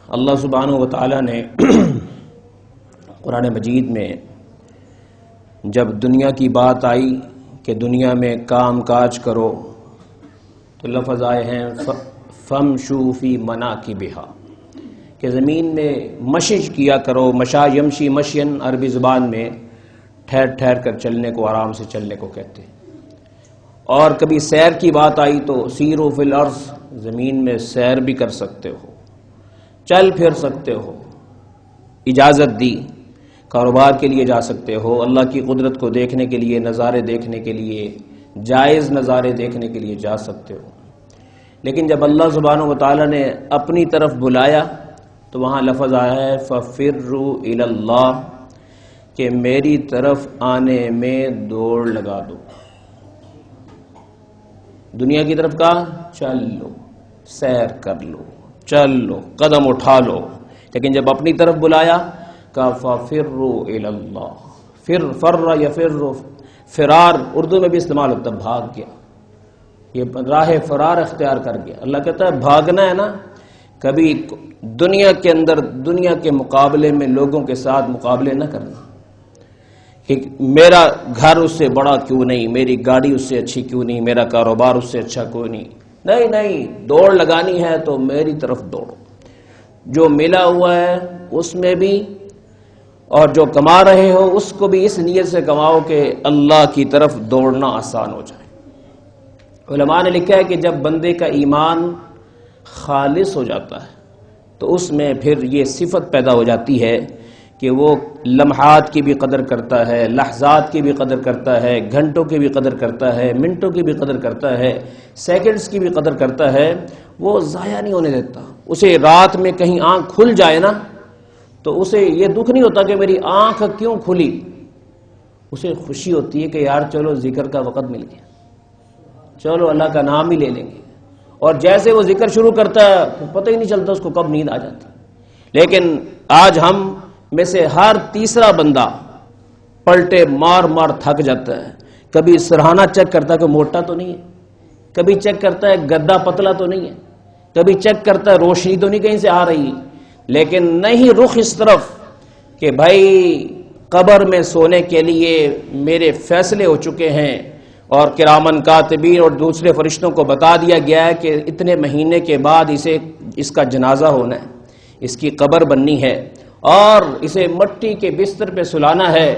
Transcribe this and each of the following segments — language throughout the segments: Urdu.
اللہ سبحانہ و تعالیٰ نے قرآن مجید میں جب دنیا کی بات آئی کہ دنیا میں کام کاج کرو تو لفظ آئے ہیں فَامْشُوا فِي مَنَاكِبِهَا کہ زمین میں مشش کیا کرو. مشا یمشی مشین عربی زبان میں ٹھہر ٹھہر کر چلنے کو، آرام سے چلنے کو کہتے ہیں. اور کبھی سیر کی بات آئی تو سیروا فی الارض، زمین میں سیر بھی کر سکتے ہو، چل پھر سکتے ہو، اجازت دی. کاروبار کے لیے جا سکتے ہو، اللہ کی قدرت کو دیکھنے کے لیے، نظارے دیکھنے کے لیے، جائز نظارے دیکھنے کے لیے جا سکتے ہو. لیکن جب اللہ سبحانہ و تعالیٰ نے اپنی طرف بلایا تو وہاں لفظ آیا ہے فَفِرُّوا إِلَى اللَّهِ کہ میری طرف آنے میں دوڑ لگا دو. دنیا کی طرف کا چل لو، سیر کر لو، چل لو، قدم اٹھا لو. لیکن جب اپنی طرف بلایا کہ فَفِرُّوا إِلَى اللَّهِ فر یفر، فرار اردو میں بھی استعمال ہوتا ہے، بھاگ گیا، یہ راہ فرار اختیار کر گیا. اللہ کہتا ہے بھاگنا ہے نا، کبھی دنیا کے اندر دنیا کے مقابلے میں لوگوں کے ساتھ مقابلے نہ کرنا کہ میرا گھر اس سے بڑا کیوں نہیں، میری گاڑی اس سے اچھی کیوں نہیں، میرا کاروبار اس سے اچھا کیوں نہیں. نہیں نہیں، دوڑ لگانی ہے تو میری طرف دوڑو. جو ملا ہوا ہے اس میں بھی، اور جو کما رہے ہو اس کو بھی اس نیت سے کماؤ کہ اللہ کی طرف دوڑنا آسان ہو جائے. علماء نے لکھا ہے کہ جب بندے کا ایمان خالص ہو جاتا ہے تو اس میں پھر یہ صفت پیدا ہو جاتی ہے کہ وہ لمحات کی بھی قدر کرتا ہے، لحظات کی بھی قدر کرتا ہے، گھنٹوں کی بھی قدر کرتا ہے، منٹوں کی بھی قدر کرتا ہے، سیکنڈز کی بھی قدر کرتا ہے. وہ ضائع نہیں ہونے دیتا. اسے رات میں کہیں آنکھ کھل جائے نا تو اسے یہ دکھ نہیں ہوتا کہ میری آنکھ کیوں کھلی، اسے خوشی ہوتی ہے کہ یار چلو ذکر کا وقت مل گیا، چلو اللہ کا نام ہی لے لیں گے. اور جیسے وہ ذکر شروع کرتا ہے تو پتہ ہی نہیں چلتا اس کو کب نیند آ جاتی. لیکن آج ہم میں سے ہر تیسرا بندہ پلٹے مار مار تھک جاتا ہے. کبھی سرہانہ چیک کرتا ہے کہ موٹا تو نہیں ہے، کبھی چیک کرتا ہے گدا پتلا تو نہیں ہے، کبھی چیک کرتا ہے روشنی تو نہیں کہیں سے آ رہی. لیکن نہیں رخ اس طرف کہ بھائی قبر میں سونے کے لیے میرے فیصلے ہو چکے ہیں اور کرامن کاتبین اور دوسرے فرشتوں کو بتا دیا گیا ہے کہ اتنے مہینے کے بعد اس کا جنازہ ہونا ہے، اس کی قبر بننی ہے اور اسے مٹی کے بستر پہ سلانا ہے.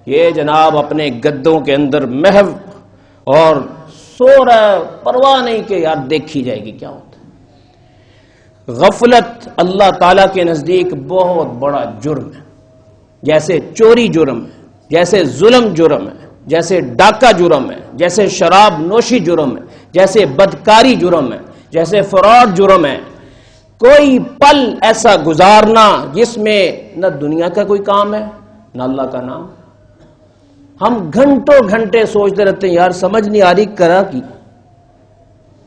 یہ جناب اپنے گدوں کے اندر محو اور سو رہا ہے، پرواہ نہیں کہ یار دیکھی جائے گی کیا ہوتا ہے. غفلت اللہ تعالیٰ کے نزدیک بہت بڑا جرم ہے. جیسے چوری جرم ہے، جیسے ظلم جرم ہے، جیسے ڈاکہ جرم ہے، جیسے شراب نوشی جرم ہے، جیسے بدکاری جرم ہے، جیسے فراڈ جرم ہے. کوئی پل ایسا گزارنا جس میں نہ دنیا کا کوئی کام ہے نہ اللہ کا نام. ہم گھنٹوں گھنٹے سوچتے رہتے ہیں یار سمجھ نہیں آ رہی کرا کی،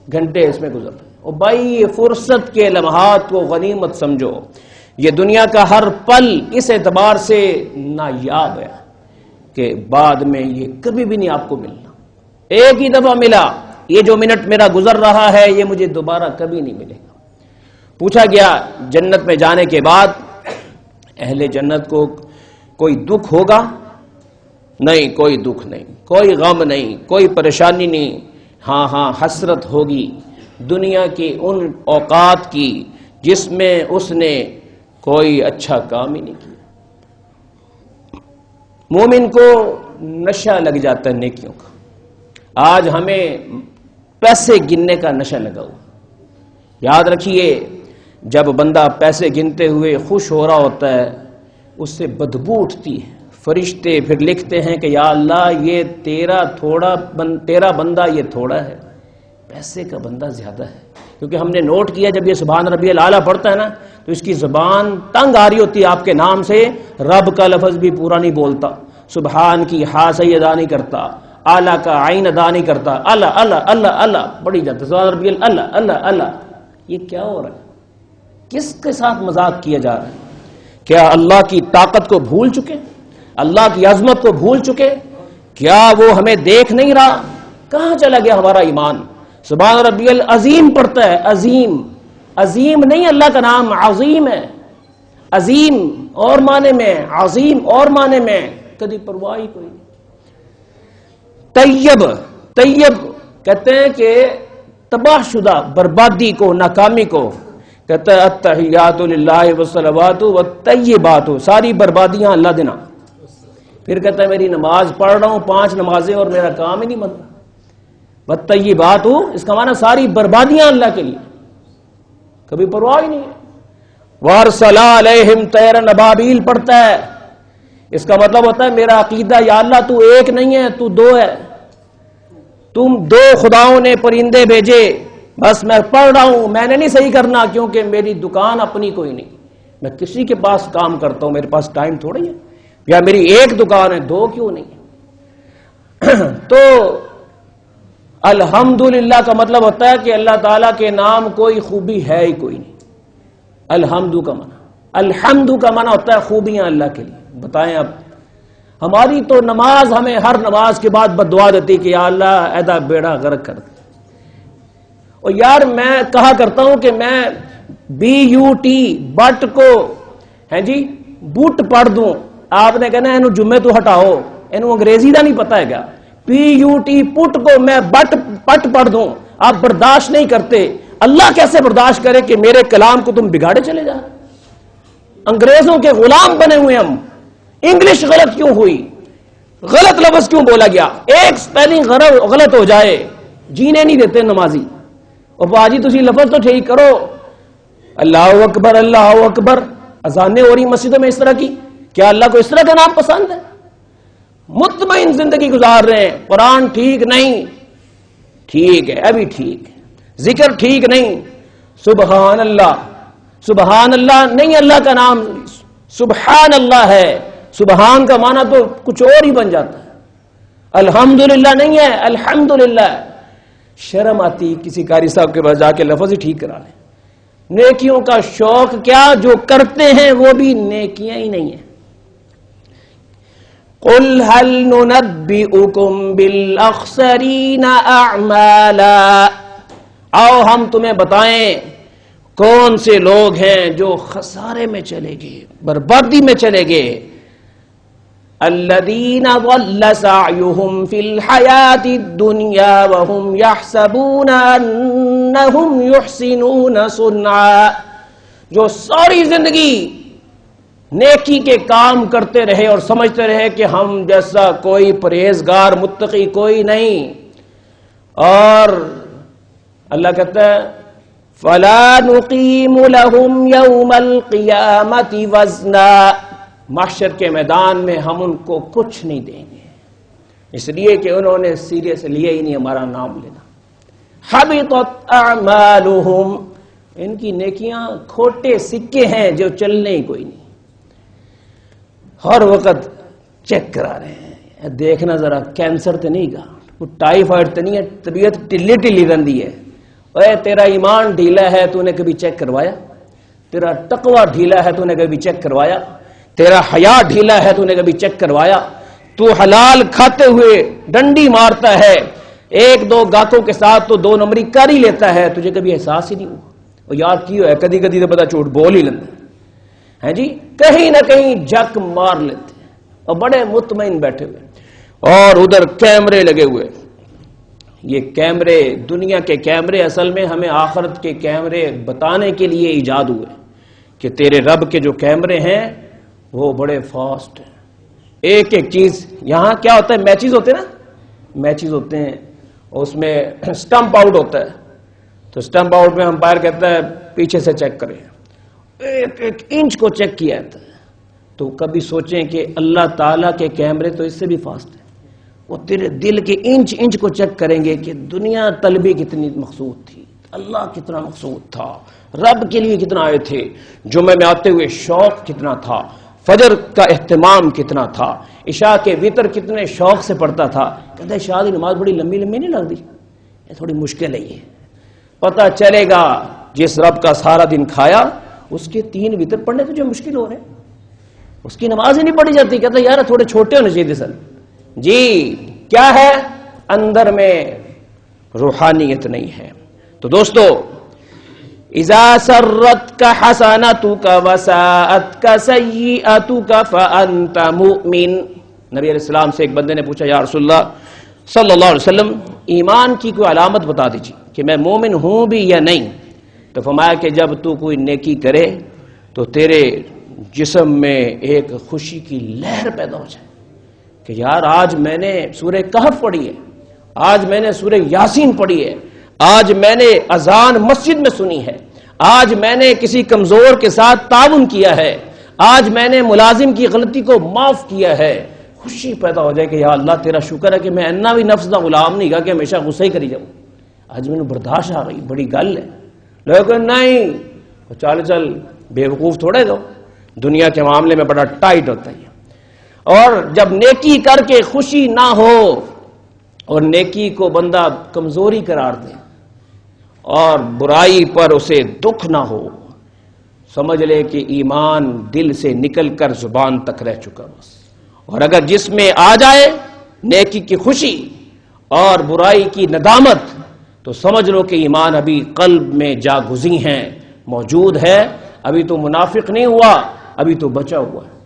گھنٹے اس میں گزرتے ہیں. اور بھائی یہ فرصت کے لمحات کو غنیمت سمجھو. یہ دنیا کا ہر پل اس اعتبار سے نایاب ہے کہ بعد میں یہ کبھی بھی نہیں آپ کو ملنا. ایک ہی دفعہ ملا، یہ جو منٹ میرا گزر رہا ہے یہ مجھے دوبارہ کبھی نہیں ملے گا. پوچھا گیا جنت میں جانے کے بعد اہل جنت کو کوئی دکھ ہوگا؟ نہیں، کوئی دکھ نہیں، کوئی غم نہیں، کوئی پریشانی نہیں. ہاں حسرت ہوگی دنیا کی ان اوقات کی جس میں اس نے کوئی اچھا کام ہی نہیں کیا. مومن کو نشہ لگ جاتا ہے نیکیوں کا. آج ہمیں پیسے گننے کا نشہ لگا ہوا. یاد رکھیے جب بندہ پیسے گنتے ہوئے خوش ہو رہا ہوتا ہے اس سے بدبو اٹھتی ہے. فرشتے پھر لکھتے ہیں کہ یا اللہ یہ تیرا بندہ یہ تھوڑا ہے، پیسے کا بندہ زیادہ ہے. کیونکہ ہم نے نوٹ کیا جب یہ سبحان ربی الاعلیٰ پڑھتا ہے نا تو اس کی زبان تنگ آ رہی ہوتی ہے آپ کے نام سے. رب کا لفظ بھی پورا نہیں بولتا، سبحان کی ہا صحیح ادا نہیں کرتا، اعلیٰ کا عین ادا نہیں کرتا، اللہ اللہ اللہ اللہ بڑی جاتا ہے سبحان ربی اللہ اللہ اللہ. یہ کیا ہو رہا ہے؟ کس کے ساتھ مذاق کیا جا رہا ہے؟ کیا اللہ کی طاقت کو بھول چکے؟ اللہ کی عظمت کو بھول چکے؟ کیا وہ ہمیں دیکھ نہیں رہا؟ کہاں چلا گیا ہمارا ایمان؟ سبحان ربی العظیم پڑھتا ہے، عظیم عظیم نہیں اللہ کا نام، عظیم ہے. عظیم اور معنی میں، عظیم اور معنی میں، کبھی پرواہ ہی کوئی نہیں. طیب، طیب کہتے ہیں کہ تباہ شدہ، بربادی کو، ناکامی کو کہتا ہے التحیات للہ والصلوات والطیبات، ساری بربادیاں اللہ دینا. پھر کہتا ہے میری نماز پڑھ رہا ہوں 5 نمازیں اور میرا کام ہی نہیں بن رہا. والطیبات، اس کا معنی ساری بربادیاں اللہ کے لیے، کبھی پرواہ ہی نہیں ہے. وارسل علیہم طیرا ابابیل پڑھتا ہے، اس کا مطلب ہوتا ہے میرا عقیدہ یا اللہ تو ایک نہیں ہے، تو 2 ہے. تم 2 خداؤں نے پرندے بھیجے، بس میں پڑھ رہا ہوں، میں نے نہیں صحیح کرنا کیونکہ میری دکان اپنی کوئی نہیں، میں کسی کے پاس کام کرتا ہوں، میرے پاس ٹائم تھوڑی ہے. یا میری ایک دکان ہے 2 کیوں نہیں. تو الحمدللہ کا مطلب ہوتا ہے کہ اللہ تعالیٰ کے نام کوئی خوبی ہے ہی کوئی نہیں. الحمد کا معنی، الحمد کا معنی ہوتا ہے خوبیاں اللہ کے لیے. بتائیں اب ہماری تو نماز ہمیں ہر نماز کے بعد بددعا دیتی کہ یا اللہ ایدا بیڑا غرق کر دے. اور یار میں کہا کرتا ہوں کہ میں BUT بٹ کو ہیں جی بوٹ پڑھ دوں، آپ نے کہنا اینو جمعے تو ہٹاؤ، اینو انگریزی دا نہیں پتہ ہے گا. PUT پٹ کو میں پٹ پڑھ دوں، آپ برداشت نہیں کرتے. اللہ کیسے برداشت کرے کہ میرے کلام کو تم بگاڑے چلے جا. انگریزوں کے غلام بنے ہوئے ہم. انگلش غلط کیوں ہوئی، غلط لفظ کیوں بولا گیا، ایک سپیلنگ غلط ہو جائے جینے نہیں دیتے نمازی. اور باجی تسی لفظ تو ٹھیک کرو، اللہ اکبر اللہ اکبر. اذانیں ہو رہی مسجدوں میں اس طرح کی، کیا اللہ کو اس طرح کا نام پسند ہے؟ مطمئن زندگی گزار رہے ہیں. قرآن ٹھیک نہیں، ٹھیک ہے ابھی ٹھیک، ذکر ٹھیک نہیں، سبحان اللہ، سبحان اللہ نہیں اللہ کا نام سبحان اللہ ہے. سبحان کا معنی تو کچھ اور ہی بن جاتا ہے. الحمدللہ نہیں ہے الحمدللہ. شرم آتی کسی قاری صاحب کے پاس جا کے لفظ ہی ٹھیک کرا لیں. نیکیوں کا شوق کیا، جو کرتے ہیں وہ بھی نیکیاں ہی نہیں ہیں. قل هل ننبئكم بالاخسرین اعمالا، آؤ ہم تمہیں بتائیں کون سے لوگ ہیں جو خسارے میں چلے گئے، بربادی میں چلے گئے. الذین ضل سعیہم فی الحیاۃ الدنیا وہم یحسبون انہم یحسنون صنعا، جو ساری زندگی نیکی کے کام کرتے رہے اور سمجھتے رہے کہ ہم جیسا کوئی پرہیزگار متقی کوئی نہیں. اور اللہ کہتا ہے فَلَا نُقِيمُ لَهُمْ يَوْمَ الْقِيَامَةِ وَزْنًا، محشر کے میدان میں ہم ان کو کچھ نہیں دیں گے، اس لیے کہ انہوں نے سیریس لیا ہی نہیں ہمارا نام لینا. حَبِطَتْ أَعْمَالُهُمْ، ان کی نیکیاں کھوٹے سکے ہیں جو چلنے ہی کوئی نہیں. ہر وقت چیک کرا رہے ہیں، دیکھنا ذرا کینسر تو نہیں گا، ٹائیفائڈ تو نہیں ہے، طبیعت ٹلی ٹلی رہندی ہے. اے تیرا ایمان ڈھیلا ہے تو نے کبھی چیک کروایا؟ تیرا تقوی ڈھیلا ہے تو نے کبھی چیک کروایا؟ تیرا حیا ڈھیلا ہے تو نے کبھی چیک کروایا؟ تو حلال کھاتے ہوئے ڈنڈی مارتا ہے، 1-2 گاہکوں کے ساتھ تو 2 نمبری کر ہی لیتا ہے، تجھے کبھی احساس ہی نہیں ہوا؟ اور یاد کیوں ہے کدی کدی تو پتا جھوٹ بول ہی لیتے ہیں جی، کہیں نہ کہیں جھک مار لیتے ہیں اور بڑے مطمئن بیٹھے ہوئے. اور ادھر کیمرے لگے ہوئے. یہ کیمرے، دنیا کے کیمرے اصل میں ہمیں آخرت کے کیمرے بتانے کے لیے ایجاد ہوئے کہ تیرے رب کے جو کیمرے ہیں وہ بڑے فاسٹ ہیں. ایک ایک چیز یہاں کیا ہوتا ہے، میچز ہوتے ہیں نا، میچز ہوتے ہیں، اس میں سٹمپ آؤٹ ہوتا ہے. تو سٹمپ آؤٹ میں امپائر کہتا ہے پیچھے سے چیک کریں، 1 انچ کو چیک کیا جاتا ہے. تو کبھی سوچیں کہ اللہ تعالیٰ کے کیمرے تو اس سے بھی فاسٹ ہیں، وہ تیرے دل کے انچ انچ کو چیک کریں گے کہ دنیا طلبی کتنی مقصود تھی، اللہ کتنا مقصود تھا، رب کے لیے کتنا آئے تھے، جمعے میں آتے ہوئے شوق کتنا تھا، فجر کا اہتمام کتنا تھا، عشاء کے وتر کتنے شوق سے پڑھتا تھا. کہتا ہے شاہ دی نماز بڑی لمبی لمبی نہیں لگتی، یہ تھوڑی مشکل ہے. یہ پتہ چلے گا جس رب کا سارا دن کھایا اس کے 3 وتر پڑھنے تو جو مشکل ہو رہے ہیں، اس کی نماز ہی نہیں پڑھی جاتی. کہتا ہے یار تھوڑے چھوٹے ہونے چاہیے سر. جی کیا ہے، اندر میں روحانیت نہیں ہے. تو دوستو اذا سرتک حسنتک وساءتک سیئتک فانت مؤمن. نبی علیہ السلام سے ایک بندے نے پوچھا یا رسول اللہ صلی اللہ علیہ وسلم ایمان کی کوئی علامت بتا دیجیے کہ میں مومن ہوں بھی یا نہیں. تو فرمایا کہ جب تو کوئی نیکی کرے تو تیرے جسم میں ایک خوشی کی لہر پیدا ہو جائے کہ یار آج میں نے سورہ کہف پڑھی ہے, آج میں نے سورہ یاسین پڑھی ہے, آج میں نے اذان مسجد میں سنی ہے, آج میں نے کسی کمزور کے ساتھ تعاون کیا ہے, آج میں نے ملازم کی غلطی کو معاف کیا ہے. خوشی پیدا ہو جائے کہ یا اللہ تیرا شکر ہے کہ میں اتنا بھی نفس دا غلام نہیں گا کہ ہمیشہ غصہ ہی کری جاؤں, آج میں نے برداشت آ گئی, بڑی گل ہے. لیکن نہیں, چل بے وقوف تھوڑے دو, دنیا کے معاملے میں بڑا ٹائٹ ہوتا ہے. اور جب نیکی کر کے خوشی نہ ہو اور نیکی کو بندہ کمزوری قرار دے اور برائی پر اسے دکھ نہ ہو, سمجھ لے کہ ایمان دل سے نکل کر زبان تک رہ چکا بس. اور اگر جس میں آ جائے نیکی کی خوشی اور برائی کی ندامت تو سمجھ لو کہ ایمان ابھی قلب میں جاگزی ہیں, موجود ہے, ابھی تو منافق نہیں ہوا, ابھی تو بچا ہوا ہے.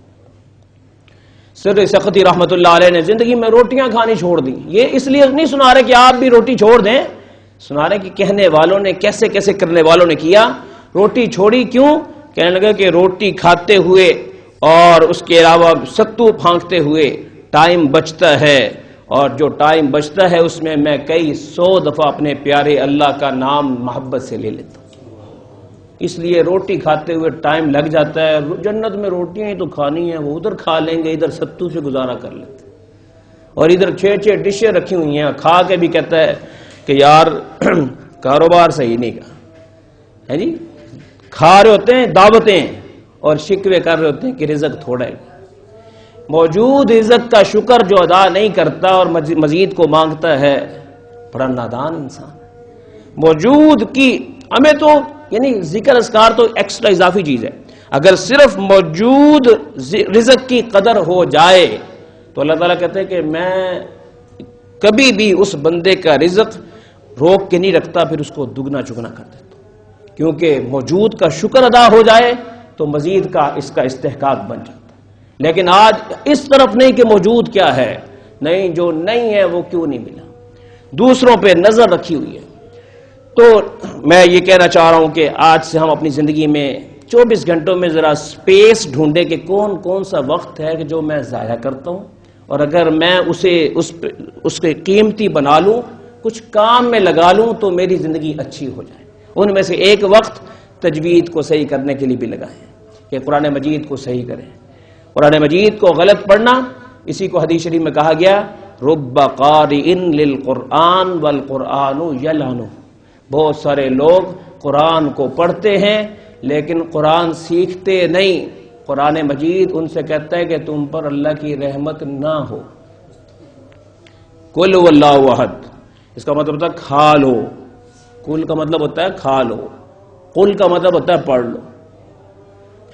سر سختی رحمت اللہ علیہ نے زندگی میں روٹیاں کھانی چھوڑ دی. یہ اس لیے نہیں سنا رہے کہ آپ بھی روٹی چھوڑ دیں, سنا رہے کہ کہنے والوں نے کیسے کیسے کرنے والوں نے کیا. روٹی چھوڑی کیوں؟ کہنے لگا کہ روٹی کھاتے ہوئے اور اس کے علاوہ ستو پھانکتے ہوئے ٹائم بچتا ہے, اور جو ٹائم بچتا ہے اس میں میں کئی 100 دفعہ اپنے پیارے اللہ کا نام محبت سے لے لیتا ہوں. اس لیے روٹی کھاتے ہوئے ٹائم لگ جاتا ہے. جنت میں روٹیاں ہی تو کھانی ہیں, وہ ادھر کھا لیں گے, ادھر ستو سے گزارا کر لیتے, اور ادھر 6 ڈشیں رکھی ہوئی ہیں, کھا کے بھی کہتا ہے کہ یار کاروبار صحیح نہیں کا ہے جی. کھا رہے ہوتے ہیں دعوتیں اور شکوے کر رہے ہوتے ہیں کہ رزق تھوڑا ہے. موجود رزق کا شکر جو ادا نہیں کرتا اور مزید کو مانگتا ہے بڑا نادان انسان. موجود کی ہمیں تو یعنی ذکر اذکار تو ایکسٹرا اضافی چیز ہے. اگر صرف موجود رزق کی قدر ہو جائے تو اللہ تعالیٰ کہتے ہیں کہ میں کبھی بھی اس بندے کا رزق روک کے نہیں رکھتا, پھر اس کو دگنا چگنا کر دیتا ہوں. کیونکہ موجود کا شکر ادا ہو جائے تو مزید کا اس کا استحقاق بن جاتا. لیکن آج اس طرف نہیں کہ موجود کیا ہے, نہیں جو نہیں ہے وہ کیوں نہیں ملا, دوسروں پہ نظر رکھی ہوئی ہے. تو میں یہ کہنا چاہ رہا ہوں کہ آج سے ہم اپنی زندگی میں 24 گھنٹوں میں ذرا سپیس ڈھونڈے کہ کون کون سا وقت ہے کہ جو میں ضائع کرتا ہوں, اور اگر میں اسے اس کے قیمتی بنا لوں, کچھ کام میں لگا لوں تو میری زندگی اچھی ہو جائے. ان میں سے ایک وقت تجوید کو صحیح کرنے کے لیے بھی لگائیں کہ قرآن مجید کو صحیح کریں. قرآن مجید کو غلط پڑھنا, اسی کو حدیث شریف میں کہا گیا رب قارئ للقرآن والقرآن یلعنہ. بہت سارے لوگ قرآن کو پڑھتے ہیں لیکن قرآن سیکھتے نہیں. قرآن مجید ان سے کہتا ہے کہ تم پر اللہ کی رحمت نہ ہو. قل هو اللہ احد, اس کا مطلب ہوتا ہے کھا لو. کل کا مطلب ہوتا ہے کھا لو, قل کا مطلب ہوتا ہے پڑھ لو,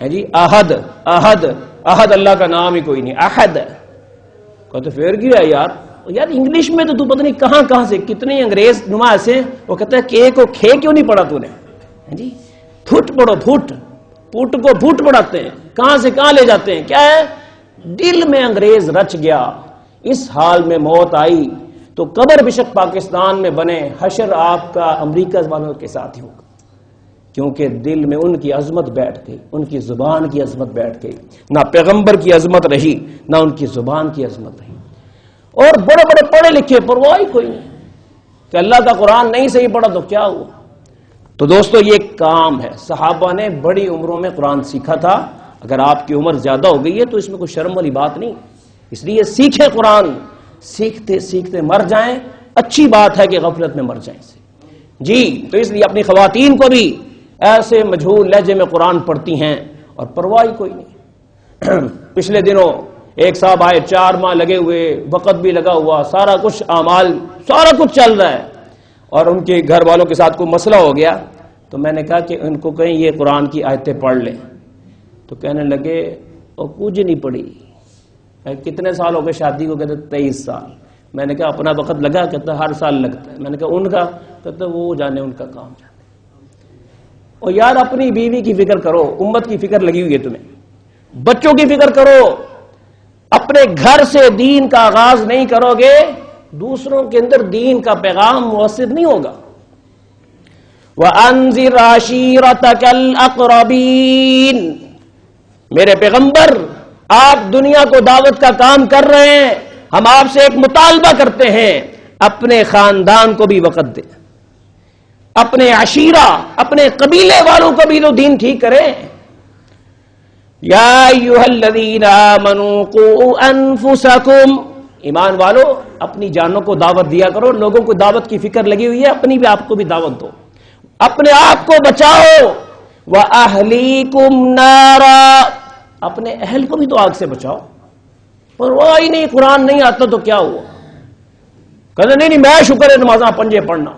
ہے جی. احد احد احد اللہ کا نام ہی کوئی نہیں, احد کہتے پھر کیا ہے یار انگلش میں تو پتہ نہیں کہاں سے کتنے انگریز نما ایسے, وہ کہتا ہے کہ کو کھے کیوں نہیں پڑھا تو نے جی. پھٹ پڑھو, پھٹ کو پھٹ پڑھاتے ہیں, کہاں سے کہاں لے جاتے ہیں. کیا ہے دل میں انگریز رچ گیا, اس حال میں موت آئی تو قبر بشک پاکستان میں بنے, حشر آپ کا امریکہ والوں کے ساتھ ہی ہوگا. کیونکہ دل میں ان کی عظمت بیٹھ گئی, ان کی زبان کی عظمت بیٹھ گئی. نہ پیغمبر کی عظمت رہی نہ ان کی زبان کی عظمت رہی. اور بڑے بڑے پڑھے لکھے پرواہ کوئی نہیں کہ اللہ کا قرآن نہیں صحیح پڑھا تو کیا ہوا. تو دوستو یہ ایک کام ہے. صحابہ نے بڑی عمروں میں قرآن سیکھا تھا. اگر آپ کی عمر زیادہ ہو گئی ہے تو اس میں کوئی شرم والی بات نہیں. اس لیے سیکھیں قرآن, سیکھتے سیکھتے مر جائیں. اچھی بات ہے کہ غفلت میں مر جائیں جی. تو اس لیے اپنی خواتین کو بھی ایسے مجہول لہجے میں قرآن پڑھتی ہیں اور پرواہ کوئی نہیں. پچھلے دنوں ایک صاحب آئے, 4 ماہ لگے ہوئے, وقت بھی لگا ہوا, سارا کچھ اعمال سارا کچھ چل رہا ہے, اور ان کے گھر والوں کے ساتھ کوئی مسئلہ ہو گیا. تو میں نے کہا کہ ان کو کہیں یہ قرآن کی آیتیں پڑھ لیں. تو کہنے لگے اور کچھ نہیں پڑھی. کتنے سال ہو گئے شادی کو؟ کہتے 23 سال. میں نے کہا اپنا وقت لگا؟ کہتا ہر سال لگتا ہے. میں نے کہا ان کا؟ کہتا وہ جانے ان کا کام جانے. اور یار اپنی بیوی کی فکر کرو، امت کی فکر لگی ہوئی ہے تمہیں، بچوں کی فکر کرو، اپنے گھر سے دین کا آغاز نہیں کرو گے دوسروں کے اندر دین کا پیغام مؤثر نہیں ہوگا۔ وَأَنذِرْ عَشِيرَتَكَ الْأَقْرَبِينَ، میرے پیغمبر آپ دنیا کو دعوت کا کام کر رہے ہیں، ہم آپ سے ایک مطالبہ کرتے ہیں، اپنے خاندان کو بھی وقت دیں، اپنے عشیرہ اپنے قبیلے والوں کو بھی تو دین ٹھیک کریں۔ یا ایھا الذین آمنوا قوا انفسکم، ایمان والو اپنی جانوں کو دعوت دیا کرو، لوگوں کو دعوت کی فکر لگی ہوئی ہے، اپنی بھی آپ کو بھی دعوت دو، اپنے آپ کو بچاؤ۔ وَأَهْلِيكُمْ نَارًا، اپنے اہل کو بھی تو آگ سے بچاؤ۔ پرواہ ہی نہیں، قرآن نہیں آتا تو کیا ہوا، کہتے نہیں میں شکر ہے نمازاں پنجے پڑھنا۔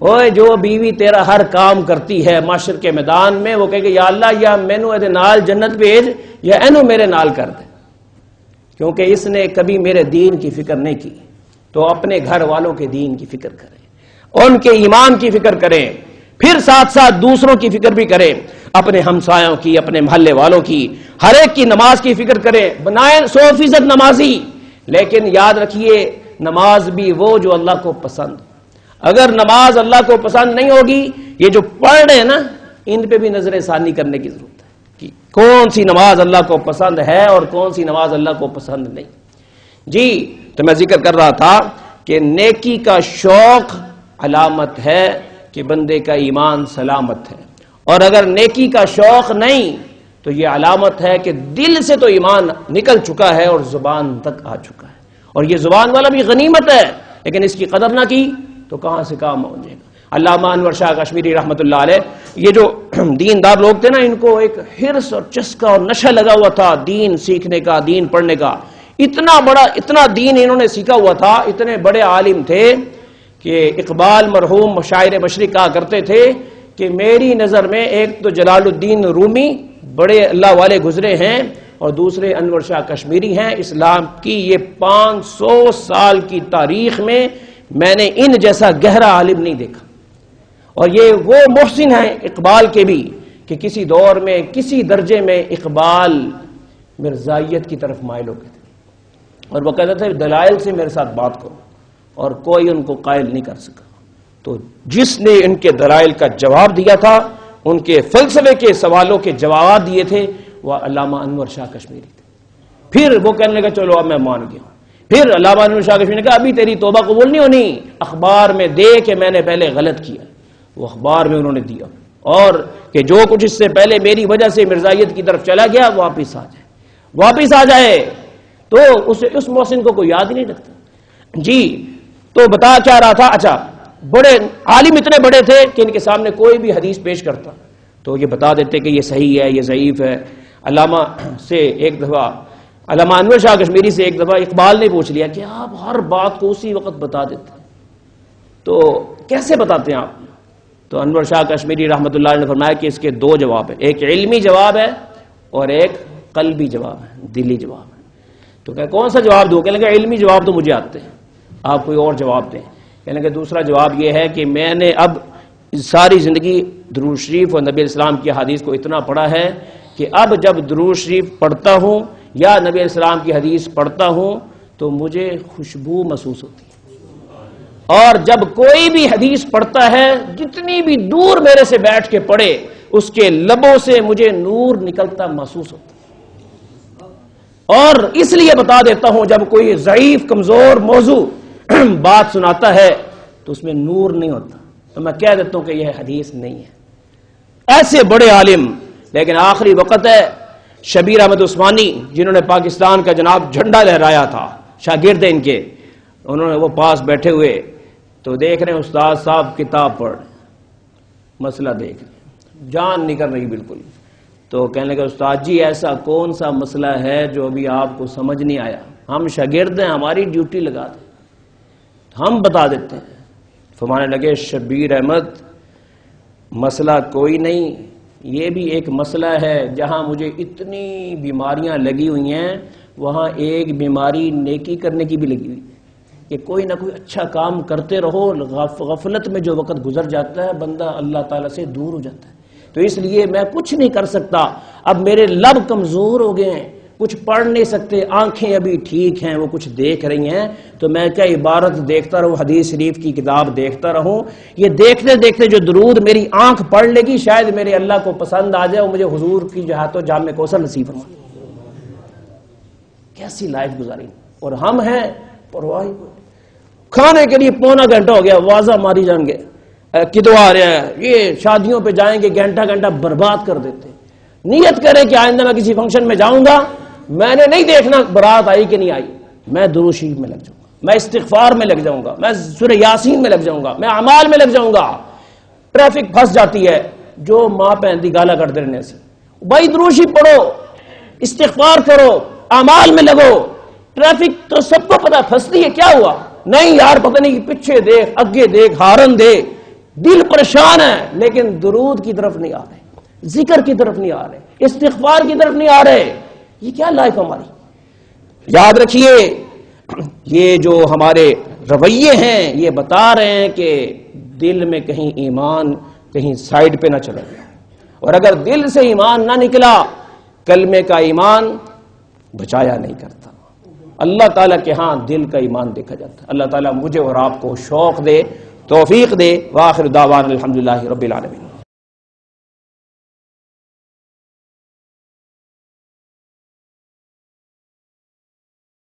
اوے جو بیوی تیرا ہر کام کرتی ہے معاشر کے میدان میں، وہ کہے کہ یا اللہ یا مینو ادے نال جنت بھیج یا اینو میرے نال کر دے، کیونکہ اس نے کبھی میرے دین کی فکر نہیں کی۔ تو اپنے گھر والوں کے دین کی فکر کریں، ان کے ایمان کی فکر کریں، پھر ساتھ ساتھ دوسروں کی فکر بھی کریں، اپنے ہمسایوں کی، اپنے محلے والوں کی، ہر ایک کی نماز کی فکر کریں، بنائیں 100% نمازی، لیکن یاد رکھیے نماز بھی وہ جو اللہ کو پسند۔ اگر نماز اللہ کو پسند نہیں ہوگی، یہ جو پڑھ رہے ہیں نا ان پہ بھی نظر ثانی کرنے کی ضرورت ہے کہ کون سی نماز اللہ کو پسند ہے اور کون سی نماز اللہ کو پسند نہیں۔ جی تو میں ذکر کر رہا تھا کہ نیکی کا شوق علامت ہے کہ بندے کا ایمان سلامت ہے، اور اگر نیکی کا شوق نہیں تو یہ علامت ہے کہ دل سے تو ایمان نکل چکا ہے اور زبان تک آ چکا ہے، اور یہ زبان والا بھی غنیمت ہے، لیکن اس کی قدر نہ کی تو کہاں سے کام ہو جائے گا۔ علامہ انور شاہ کشمیری رحمۃ اللہ علیہ، یہ جو دیندار لوگ تھے نا، ان کو ایک حرص اور چسکا اور نشہ لگا ہوا تھا دین سیکھنے کا، دین پڑھنے کا، اتنا دین انہوں نے سیکھا ہوا تھا، اتنے بڑے عالم تھے کہ اقبال مرحوم شاعر مشرق کہا کرتے تھے کہ میری نظر میں ایک تو جلال الدین رومی بڑے اللہ والے گزرے ہیں، اور دوسرے انور شاہ کشمیری ہیں۔ اسلام کی یہ 500 سال کی تاریخ میں نے ان جیسا گہرا عالم نہیں دیکھا، اور یہ وہ محسن ہیں اقبال کے بھی کہ کسی دور میں کسی درجے میں اقبال مرزائیت کی طرف مائل ہو گئے تھے، اور وہ کہتے تھے دلائل سے میرے ساتھ بات کرو، اور کوئی ان کو قائل نہیں کر سکا۔ تو جس نے ان کے دلائل کا جواب دیا تھا، ان کے فلسفے کے سوالوں کے جواب دیے تھے، وہ علامہ انور شاہ کشمیری تھے۔ پھر وہ کہنے لگا چلو اب میں مان گیا۔ پھر علامہ انور شاہ کشمیری نے کہا ابھی تیری توبہ قبول نہیں ہونی، اخبار میں دے کہ میں نے پہلے غلط کیا۔ وہ اخبار میں انہوں نے دیا، اور کہ جو کچھ اس سے پہلے میری وجہ سے مرزائیت کی طرف چلا گیا واپس آ جائے۔ تو اس محسن کو کوئی یاد ہی نہیں رکھتا۔ جی تو بتا کیا رہا تھا، اچھا بڑے عالم اتنے بڑے تھے کہ ان کے سامنے کوئی بھی حدیث پیش کرتا تو یہ بتا دیتے کہ یہ صحیح ہے، یہ ضعیف ہے۔ علامہ سے ایک دفعہ، علامہ انور شاہ کشمیری سے ایک دفعہ اقبال نے پوچھ لیا کہ آپ ہر بات کو اسی وقت بتا دیتے ہیں، تو کیسے بتاتے ہیں آپ؟ تو انور شاہ کشمیری رحمۃ اللہ علیہ نے فرمایا کہ اس کے 2 جواب ہیں، ایک علمی جواب ہے اور ایک قلبی جواب ہے، دلی جواب ہے۔ تو کہ کون سا جواب دوں؟ کہنے لگا علمی جواب تو مجھے آتے ہیں، آپ کوئی اور جواب دیں۔ کہنے لگا دوسرا جواب یہ ہے کہ میں نے اب ساری زندگی درود شریف اور نبی علیہ السلام کی حدیث کو اتنا پڑھا ہے کہ اب جب درود شریف پڑھتا ہوں یا نبی علیہ السلام کی حدیث پڑھتا ہوں تو مجھے خوشبو محسوس ہوتی ہے، اور جب کوئی بھی حدیث پڑھتا ہے جتنی بھی دور میرے سے بیٹھ کے پڑھے اس کے لبوں سے مجھے نور نکلتا محسوس ہوتا ہے۔ اور اس لیے بتا دیتا ہوں جب کوئی ضعیف کمزور موضوع بات سناتا ہے تو اس میں نور نہیں ہوتا، تو میں کہہ دیتا ہوں کہ یہ حدیث نہیں ہے۔ ایسے بڑے عالم، لیکن آخری وقت ہے شبیر احمد عثمانی جنہوں نے پاکستان کا جناب جھنڈا لہرایا تھا، شاگرد ان کے، انہوں نے وہ پاس بیٹھے ہوئے تو دیکھ رہے ہیں استاد صاحب کتاب پڑھ مسئلہ دیکھ رہے، جان نکل رہی بالکل۔ تو کہنے لگا استاد جی ایسا کون سا مسئلہ ہے جو ابھی آپ کو سمجھ نہیں آیا؟ ہم شاگرد ہیں، ہماری ڈیوٹی لگا دیں، ہم بتا دیتے ہیں۔ فرمانے لگے شبیر احمد مسئلہ کوئی نہیں، یہ بھی ایک مسئلہ ہے، جہاں مجھے اتنی بیماریاں لگی ہوئی ہیں وہاں ایک بیماری نیکی کرنے کی بھی لگی ہوئی ہے کہ کوئی نہ کوئی اچھا کام کرتے رہو، غفلت میں جو وقت گزر جاتا ہے بندہ اللہ تعالیٰ سے دور ہو جاتا ہے۔ تو اس لیے میں کچھ نہیں کر سکتا. اب میرے لب کمزور ہو گئے ہیں, کچھ پڑھ نہیں سکتے, آنکھیں ابھی ٹھیک ہیں, وہ کچھ دیکھ رہی ہیں, تو میں کیا عبارت دیکھتا رہوں, حدیث شریف کی کتاب دیکھتا رہوں. یہ دیکھتے دیکھتے جو درود میری آنکھ پڑھ لے گی, شاید میرے اللہ کو پسند آ جائے اور مجھے حضور کی جہات و جام کوثر نصیب فرمائے. کیسی لائف گزاری. اور ہم ہیں پرواہ, کھانے کے لیے پونا گھنٹہ ہو گیا, واضح ماری جان گے کدو آ رہے ہیں, یہ شادیوں پہ جائیں گے گھنٹہ گھنٹہ برباد کر دیتے. نیت کریں کہ آئندہ میں کسی فنکشن میں جاؤں گا, میں نے نہیں دیکھنا برات آئی کہ نہیں آئی, میں درود شریف میں لگ جاؤں گا, میں استغفار میں لگ جاؤں گا, میں سورہ یاسین میں لگ جاؤں گا, میں اعمال میں لگ جاؤں گا. ٹریفک پھنس جاتی ہے, جو ماں بہن دی گالا کرتے رہنے سے, بھائی درود شریف پڑھو, استغفار کرو, اعمال میں لگو. ٹریفک تو سب کو پتا پھنستی ہے, کیا ہوا نہیں یار, پتہ نہیں کہ پیچھے دیکھ اگے دیکھ ہارن دے, دل پریشان ہے, لیکن درود کی طرف نہیں آ رہے, ذکر کی طرف نہیں آ رہے, استغفار کی طرف نہیں آ رہے. یہ کیا لائف ہماری. یاد رکھیے یہ جو ہمارے رویے ہیں یہ بتا رہے ہیں کہ دل میں کہیں ایمان کہیں سائیڈ پہ نہ چلا گیا, اور اگر دل سے ایمان نہ نکلا, کلمے کا ایمان بچایا نہیں کرتا. اللہ تعالیٰ کے ہاں دل کا ایمان دیکھا جاتا ہے. اللہ تعالیٰ مجھے اور آپ کو شوق دے, توفیق دے. وآخر دعوانا الحمدللہ رب العالمین.